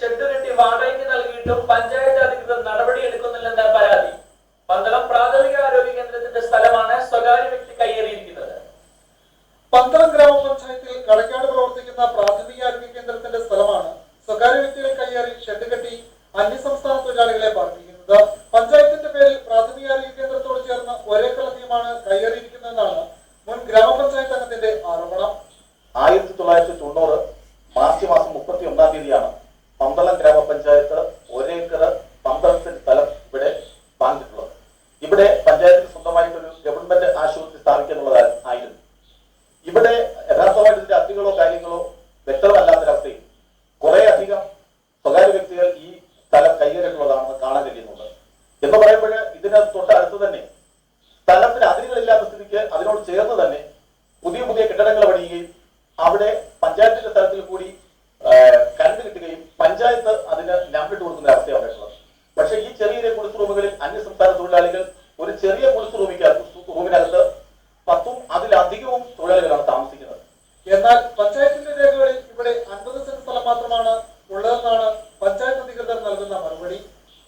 Shed കെട്ടി വാടകയ്ക്ക് നൽകിയിട്ടും പഞ്ചായത്ത് അധികൃതർ നടപടിയെടുക്കുന്നില്ലെന്ന പരാതി. പന്തളം പ്രാഥമിക ആരോഗ്യ കേന്ദ്രത്തിന്റെ സ്ഥലമാണ് സ്വകാര്യ വ്യക്തി കയ്യേറിയിരിക്കുന്നത്. പന്തളം ഗ്രാമപഞ്ചായത്തിൽ കടക്കാട് പ്രവർത്തിക്കുന്ന പ്രാഥമിക ആരോഗ്യ കേന്ദ്രത്തിന്റെ സ്ഥലമാണ് സ്വകാര്യ വ്യക്തികൾ കയ്യേറി ഷെഡ് കെട്ടി അന്യസംസ്ഥാന തൊഴിലാളികളെ പാർപ്പിക്കുന്നത്. പഞ്ചായത്തിന്റെ പേരിൽ പ്രാഥമിക ആരോഗ്യ കേന്ദ്രത്തോട് ചേർന്ന് ഒരേക്കലധികമാണ് കയ്യേറിയിരിക്കുന്നതെന്നാണ് മുൻ ഗ്രാമപഞ്ചായത്ത് അംഗത്തിന്റെ ആരോപണം. 1990 മാർച്ച് മാസം 31-ാം തീയതിയാണ് പന്തളം ഗ്രാമപഞ്ചായത്ത് ഒരേക്കർ 12 സെന്റ് സ്ഥലം ഇവിടെ വാങ്ങിയിട്ടുള്ളത്. ഇവിടെ പഞ്ചായത്തിന് സ്വന്തമായിട്ടൊരു ഗവൺമെന്റ് ആശുപത്രി സ്ഥാപിക്കാനുള്ളതായിരുന്നു. ഇവിടെ യഥാർത്ഥമായിട്ട് ഇതിന്റെ അതിഥികളോ കാര്യങ്ങളോ വ്യക്തമല്ലാത്തൊരവസ്ഥയിൽ കുറെ അധികം സ്വകാര്യ വ്യക്തികൾ ഈ സ്ഥലം കൈകാര്യമുള്ളതാണെന്ന് കാണാൻ കഴിയുന്നുണ്ട്. എന്ന് പറയുമ്പോൾ ഇതിന് തൊട്ടടുത്ത് തന്നെ സ്ഥലത്തിന് അതിരുകളില്ലാത്ത സ്ഥിതിക്ക് അതിനോട് ചേർന്ന് തന്നെ പുതിയ പുതിയ കെട്ടിടങ്ങൾ പണിയുകയും അവിടെ പഞ്ചായത്തിന്റെ സ്ഥലത്തിൽ കൂടി കറണ്ട് കിട്ടുകയും പഞ്ചായത്ത് അതിന് നമ്പിട്ട് കൊടുക്കുന്ന അവസ്ഥയാണ് ഉണ്ടായിട്ടുള്ളത്. പക്ഷേ ഈ ചെറിയ കുടിസ് റൂമുകളിൽ അന്യസംസ്ഥാന തൊഴിലാളികൾ ഒരു ചെറിയ കുടിസ് റൂമിനകത്ത് 10ഉം അതിലധികവും തൊഴിലാളികളാണ് താമസിക്കുന്നത്. എന്നാൽ പഞ്ചായത്തിന്റെ രേഖകളിൽ ഇവിടെ 50 സെന്റ് സ്ഥലം മാത്രമാണ് ഉള്ളതെന്നാണ് പഞ്ചായത്ത് അധികൃതർ നൽകുന്ന മറുപടി.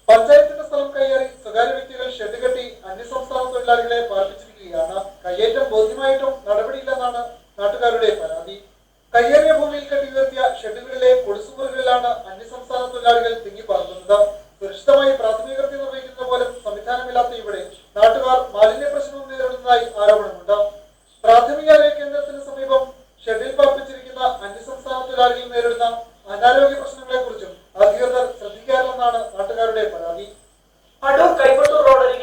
പഞ്ചായത്തിന്റെ സ്ഥലം കയ്യേറി സ്വകാര്യ വ്യക്തികൾ ഷെഡ് കെട്ടി അന്യസംസ്ഥാന തൊഴിലാളികളെ പാർപ്പിച്ചിരിക്കുകയാണ്. കയ്യേറ്റം ബോധ്യമായിട്ടും നടപടിയില്ലെന്നാണ് നാട്ടുകാരുടെ പരാതി. കയ്യേറിയ ഭൂമിയിൽ കെട്ടി ഉയർത്തിയ ഷെഡുകളിലെ കുടിസുമുറികളിലാണ് അന്യസംസ്ഥാന തൊഴിലാളികൾ തിങ്ങിപ്പാർക്കുന്നത്. സുരക്ഷിതമായി പ്രാഥമിക കൃത്യം നിർവഹിക്കുന്ന പോലും സംവിധാനമില്ലാത്ത ഇവിടെ നാട്ടുകാർ മാലിന്യ പ്രശ്നവും നേരിടുന്നതായി ആരോപണമുണ്ട്. പ്രാഥമിക ആരോഗ്യ കേന്ദ്രത്തിന് സമീപം ഷെഡിൽ പാർപ്പിച്ചിരിക്കുന്ന അന്യസംസ്ഥാന തൊഴിലാളികൾ നേരിടുന്ന അനാരോഗ്യ പ്രശ്നങ്ങളെ കുറിച്ചും അധികൃതർ ശ്രദ്ധിക്കാറില്ലെന്നാണ് നാട്ടുകാരുടെ പരാതി. അടൂർ